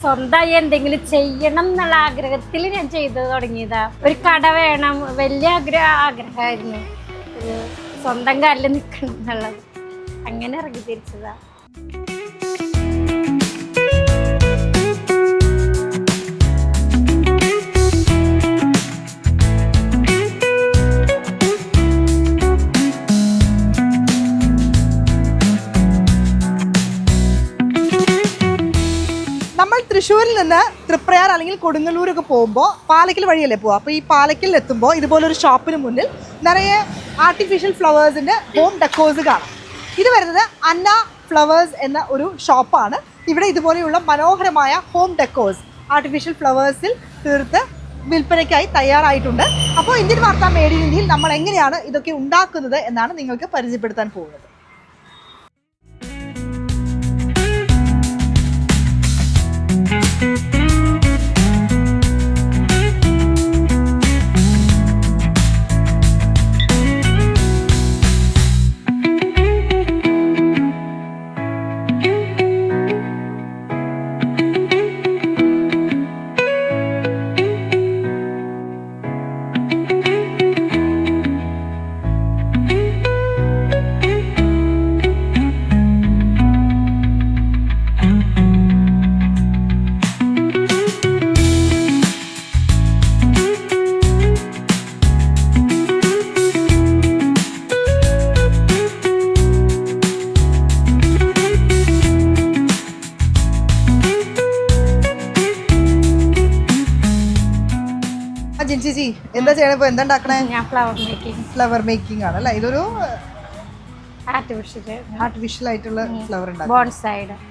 സ്വന്തമായി എന്തെങ്കിലും ചെയ്യണം എന്നുള്ള ആഗ്രഹത്തിൽ ഞാൻ ചെയ്തു തുടങ്ങിയതാ. ഒരു കട വേണം, വലിയ ആഗ്രഹമായിരുന്നു, ഒരു സ്വന്തം കാലിൽ നിൽക്കണം എന്നുള്ളത്. അങ്ങനെ ഇറങ്ങി തിരിച്ചതാ. തൃശ്ശൂരിൽ നിന്ന് തൃപ്രയാർ അല്ലെങ്കിൽ കൊടുങ്ങല്ലൂരൊക്കെ പോകുമ്പോൾ പാലക്കൽ വഴിയല്ലേ പോവുക. അപ്പോൾ ഈ പാലക്കലിൽ എത്തുമ്പോൾ ഇതുപോലൊരു ഷോപ്പിന് മുന്നിൽ നിറയെ ആർട്ടിഫിഷ്യൽ ഫ്ലവേഴ്സിൻ്റെ ഹോം ഡെക്കോസ് കാണാം. ഇത് വരുന്നത് അന്ന ഫ്ലവേഴ്സ് എന്ന ഒരു ഷോപ്പാണ്. ഇവിടെ ഇതുപോലെയുള്ള മനോഹരമായ ഹോം ഡെക്കോസ് ആർട്ടിഫിഷ്യൽ ഫ്ലവേഴ്സിൽ തീർത്ത് വിൽപ്പനയ്ക്കായി തയ്യാറായിട്ടുണ്ട്. അപ്പോൾ ഇന്ത്യൻ വാർത്ത മേഡ് ഇൻ ഇന്ത്യയിൽ നമ്മൾ എങ്ങനെയാണ് ഇതൊക്കെ ഉണ്ടാക്കുന്നത് എന്നാണ് നിങ്ങൾക്ക് പരിചയപ്പെടുത്താൻ പോകുന്നത്. ജിൻസി എന്താ ചെയ്യണേ? ഇപ്പൊ എന്താ ഉണ്ടാക്കണേ? ഫ്ലവർ മേക്കിംഗ് ആണ് അല്ലേ? ഇതൊരു ആർട്ടിഫിഷ്യൽ ആയിട്ടുള്ള ഫ്ലവർ ഉണ്ടാക്കും.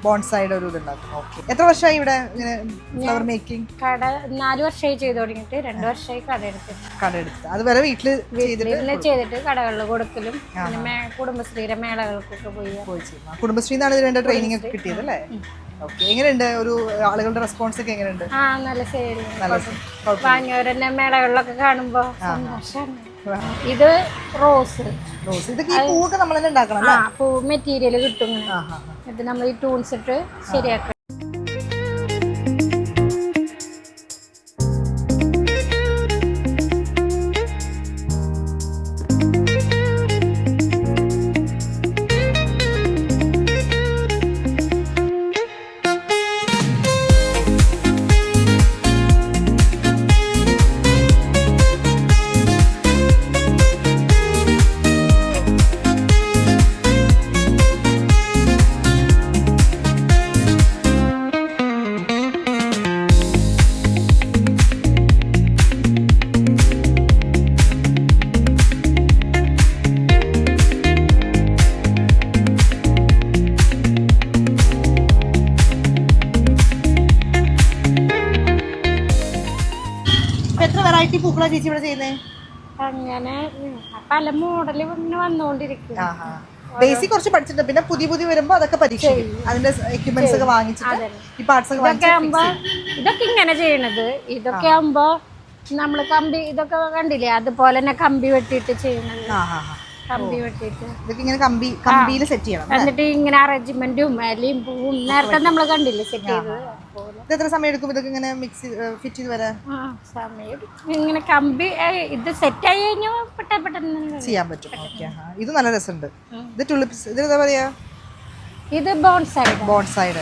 ബോൺസൈഡ് ഒരു ഇത് ഉണ്ടാക്കും. ഓക്കെ. എത്ര വർഷമായി ഇവിടെ ഇങ്ങനെ ഫ്ലവർ മേക്കിംഗ്? 4 വർഷമായി ചെയ്തു തുടങ്ങിയിട്ട് 2 വർഷമായി കട എടുത്തിട്ട് അതുവരെ വീട്ടില് ചെയ്തിട്ട് കടകളിൽ കൊടുക്കലും പിന്നെ കുടുംബശ്രീയുടെ മേളകൾക്കൊക്കെ പോയി. കുടുംബശ്രീന്നാണ് ഇതിന് വേണ്ട ട്രെയിനിങ് ഒക്കെ കിട്ടിയത് അല്ലേ? ഓക്കെ. എങ്ങനെയുണ്ട് ഒരു ആളുകളുടെ റെസ്പോൺസ് ഒക്കെ എങ്ങനെയുണ്ട്? നല്ല സെയിൽ, വാങ്ങിയവരെന്നെ മേളകളിലൊക്കെ കാണുമ്പോ സന്തോഷമാണ്. ഇത് റോസ്. ഇതൊക്കെ ഈ പൂവൊക്കെ നമ്മൾ തന്നെ ഉണ്ടാക്കണം. പൂ മെറ്റീരിയൽ കിട്ടും. ഇത് നമ്മൾ ഈ ടൂൺസ് ഇട്ട് ശരിയാക്കണം. പൂക്കളാ ചേച്ചി ഇവിടെ ചെയ്യുന്നേ? അങ്ങനെ പല മോഡല് വന്നുകൊണ്ടിരിക്കും. ബേസിക് കുറച്ച് പഠിച്ചിട്ടുണ്ട്, പിന്നെ പുതിയ വരുമ്പോ അതൊക്കെ പരീക്ഷിക്കും. അതിന്റെ എക്യുപ്മെന്റ്സ് ഒക്കെ വാങ്ങിച്ചിട്ട് ഈ പാർട്സ് ഒക്കെ ഇതൊക്കെ ഇങ്ങനെ ചെയ്യണത്. ഇതൊക്കെ ആകുമ്പോ നമ്മള് കമ്പി ഇതൊക്കെ കണ്ടില്ലേ, അതുപോലെ തന്നെ കമ്പി വെട്ടിയിട്ട് ചെയ്യണത്. കമ്പി വെട്ടിയിട്ട് ഇതൊക്കെ ഇങ്ങനെ കമ്പിയിൽ സെറ്റ് ചെയ്യണം. എന്നിട്ട് ഇങ്ങനെ അറേഞ്ച്മെന്റും ഇലയും പൂവും നേരത്തെ നമ്മൾ കണ്ടില്ലേ സെറ്റ് ചെയ്തത്. ഇത് എത്ര സമയം എടുക്കും ഇതൊക്കെ ഇങ്ങനെ മിക്സ് ഫിറ്റ് ചെയ്ത് വരാൻ? സമയം ഇങ്ങനെ കമ്പി ഇത് സെറ്റ് ആയി കഴിഞ്ഞാൽ പെട്ടെന്ന് ചെയ്യാൻ പറ്റും. ഓക്കെ. ഇത് നല്ല രസമുണ്ട്. ഇത് ടുലിപ്സ്, ഇത് എന്താ പറയാ? ഇത് ബോൺസൈഡ്.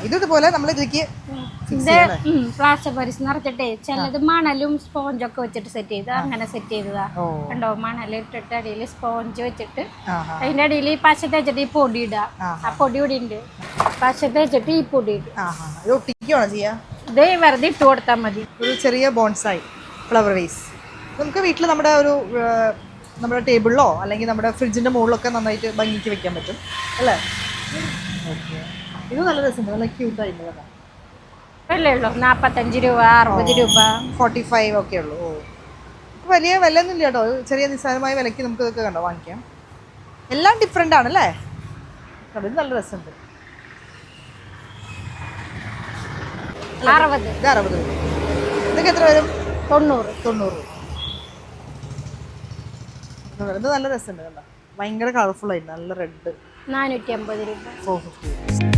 ഇതുപോലെ നമ്മൾ ഇതിലേക്ക് പ്ലാസ്റ്റർ പാരീസ് നിറച്ചിട്ടേ ചിലത് മണലും സ്പോഞ്ചൊക്കെ വെച്ചിട്ട് സെറ്റ് ചെയ്ത് അങ്ങനെ സെറ്റ് ചെയ്തതാ. കണ്ടോ, മണലിട്ടിട്ട് അടിയിൽ സ്പോഞ്ച് വെച്ചിട്ട് അതിന്റെ അടിയിൽ ഈ പശ തേച്ചിട്ട് ഈ പൊടി ഇടാം. ആ പൊടി കൂടി ഉണ്ട്. പശ തേച്ചിട്ട് ഈ പൊടി ഇടും. ഇത് വെറുതെ ഇട്ട് കൊടുത്താൽ മതി. ഒരു ചെറിയ ബോൺസായി ഫ്ലവർ വേസ് നമുക്ക് വീട്ടിൽ നമ്മുടെ ടേബിളിലോ അല്ലെങ്കിൽ നമ്മുടെ ഫ്രിഡ്ജിന്റെ മുകളിലൊക്കെ നന്നായിട്ട് ഭംഗിക്ക് വെക്കാൻ പറ്റും അല്ലേ? ഇത് നല്ല രസമുണ്ട്, നല്ല ക്യൂട്ടായിട്ടുള്ളതാണ്. അല്ലേ ഉള്ളൂ 45 രൂപ 60 രൂപ 45 ഒക്കെ ഉള്ളൂ. വലിയ വില ഒന്നും ഇല്ല കേട്ടോ, ചെറിയ നിസ്സാരമായ വിലയ്ക്ക് നമുക്ക് ഇതൊക്കെ കണ്ടോ വാങ്ങിക്കാം. എല്ലാം ഡിഫറെൻ്റ് ആണല്ലേ? ഇത് നല്ല രസമുണ്ട്. 60 രൂപ. ഇതൊക്കെ എത്ര വരും? 90. ഇത് നല്ല രസമുണ്ട് കണ്ടോ, ഭയങ്കര കളർഫുൾ ആയിട്ട് നല്ല റെഡ്. 450 രൂപ. 450.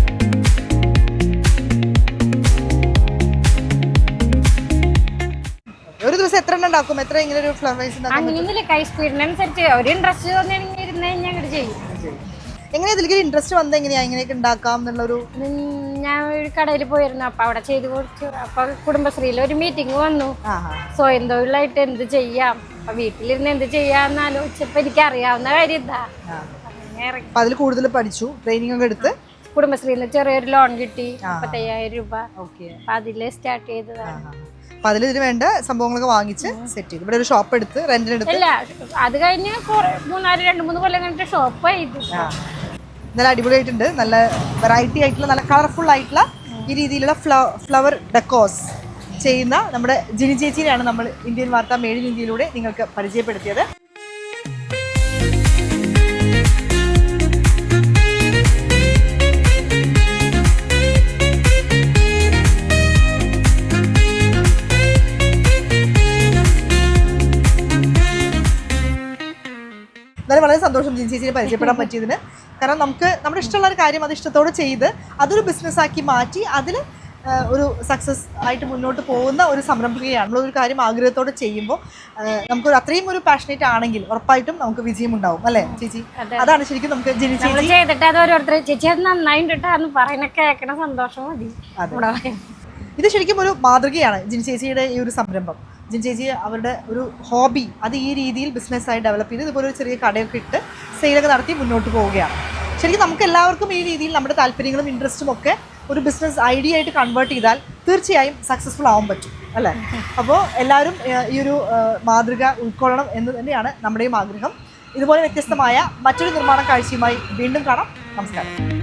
ഒരു ദിവസം എത്ര എണ്ണം ഉണ്ടാക്കും? എത്ര ഇങ്ങനെ ഒരു ഫ്ലവേഴ്സ് അങ്ങനെയൊന്നുമില്ല, കൈ സ്പീഡിനനുസരിച്ച് ഒരു ഇൻട്രസ്റ്റ് തോന്നിയാണെങ്കിൽ ഇരുന്ന് ഞാൻ അങ്ങോട്ട് ചെയ്യും. എങ്ങനെയാ ഇതിലേക്ക് ഇൻട്രസ്റ്റ് വന്നത്? എങ്ങനെയാ ഇങ്ങനെയൊക്കെ ഉണ്ടാക്കാം എന്നുള്ളൊരു? ഞാൻ ഒരു കടയിൽ പോയിരുന്നു, അപ്പൊ അവിടെ ചെയ്ത് കൊടുത്തു. അപ്പൊ കുടുംബശ്രീയിൽ ഒരു മീറ്റിംഗ് വന്നു, സ്വയം തൊഴിലായിട്ട് എന്ത് ചെയ്യാം, അപ്പൊ വീട്ടിലിരുന്ന് എന്ത് ചെയ്യാന്ന് ആലോചിച്ചപ്പോ എനിക്ക് അറിയാവുന്ന കാര്യം ഇതാ. അതിൽ കൂടുതൽ പഠിച്ചു, ട്രെയിനിങ് ഒക്കെ എടുത്ത് കുടുംബശ്രീന്ന് ചെറിയൊരു ലോൺ കിട്ടി, 35,000 രൂപ. അപ്പൊ അതില് സ്റ്റാർട്ട് ചെയ്തതാണ്. അപ്പൊ അതിൽ വേണ്ട സംഭവങ്ങളൊക്കെ വാങ്ങിച്ച് സെറ്റ് ചെയ്തു. ഇവിടെ ഒരു ഷോപ്പ് എടുത്ത് റെന്റിന് എടുത്ത്. അല്ല, അത് കഴിഞ്ഞ് 2-3 കൊല്ലം കഴിഞ്ഞിട്ട് ഷോപ്പ് ആയിട്ട് നല്ല അടിപൊളിയായിട്ടുണ്ട്. നല്ല വെറൈറ്റി ആയിട്ടുള്ള നല്ല കളർഫുൾ ആയിട്ടുള്ള ഈ രീതിയിലുള്ള ഫ്ലവർ ഡെക്കോസ് ചെയ്യുന്ന നമ്മുടെ ജിനി ചേച്ചിനെയാണ് നമ്മൾ ഇന്ത്യൻ വാർത്ത മേഡ് ഇൻ ഇന്ത്യയിലൂടെ നിങ്ങൾക്ക് പരിചയപ്പെടുത്തിയത്. എന്നാലും വളരെ സന്തോഷം ജിനി ചേച്ചിനെ പരിചയപ്പെടാൻ പറ്റിയതിന്. കാരണം നമുക്ക് നമ്മുടെ ഇഷ്ടമുള്ള ഒരു കാര്യം അത് ഇഷ്ടത്തോടെ ചെയ്ത് അതൊരു ബിസിനസ്സാക്കി മാറ്റി അതിൽ ഒരു സക്സസ് ആയിട്ട് മുന്നോട്ട് പോകുന്ന ഒരു സംരംഭകയാണ്. നമ്മളൊരു കാര്യം ആഗ്രഹത്തോടെ ചെയ്യുമ്പോൾ നമുക്ക് അത്രയും ഒരു പാഷനേറ്റ് ആണെങ്കിൽ ഉറപ്പായിട്ടും നമുക്ക് വിജയം ഉണ്ടാവും, അല്ലേ ചേച്ചി? അതാണ് ശരിക്കും നമുക്ക് ജിനി ചേച്ചി ചെയ്തിട്ട് അത് ഓരോരുത്തർ ചേച്ചി അത് നന്നായിട്ടാന്ന് പറയുന്ന കേൾക്കണ സന്തോഷം മതി. ഇത് ശരിക്കും ഒരു മാതൃകയാണ് ജിനി ചേച്ചിയുടെ ഈ ഒരു സംരംഭം. ജിനി ചേച്ചി അവരുടെ ഒരു ഹോബി അത് ഈ രീതിയിൽ ബിസിനസ്സായി ഡെവലപ്പ് ചെയ്ത് ഇതുപോലെ ഒരു ചെറിയ കടയൊക്കെ ഇട്ട് സെയിലൊക്കെ നടത്തി മുന്നോട്ട് പോവുകയാണ്. ശരിക്കും നമുക്ക് എല്ലാവർക്കും ഈ രീതിയിൽ നമ്മുടെ താല്പര്യങ്ങളും ഇൻട്രസ്റ്റും ഒക്കെ ഒരു ബിസിനസ് ഐഡിയ ആയിട്ട് കൺവേർട്ട് ചെയ്താൽ തീർച്ചയായും സക്സസ്ഫുൾ ആവാൻ പറ്റും, അല്ലേ? അപ്പോൾ എല്ലാവരും ഈ ഒരു മാതൃക ഉൾക്കൊള്ളണം എന്ന് തന്നെയാണ് നമ്മുടെയും ആഗ്രഹം. ഇതുപോലെ വ്യത്യസ്തമായ മറ്റൊരു നിർമ്മാണ കാഴ്ചയുമായി വീണ്ടും കാണാം. നമസ്കാരം.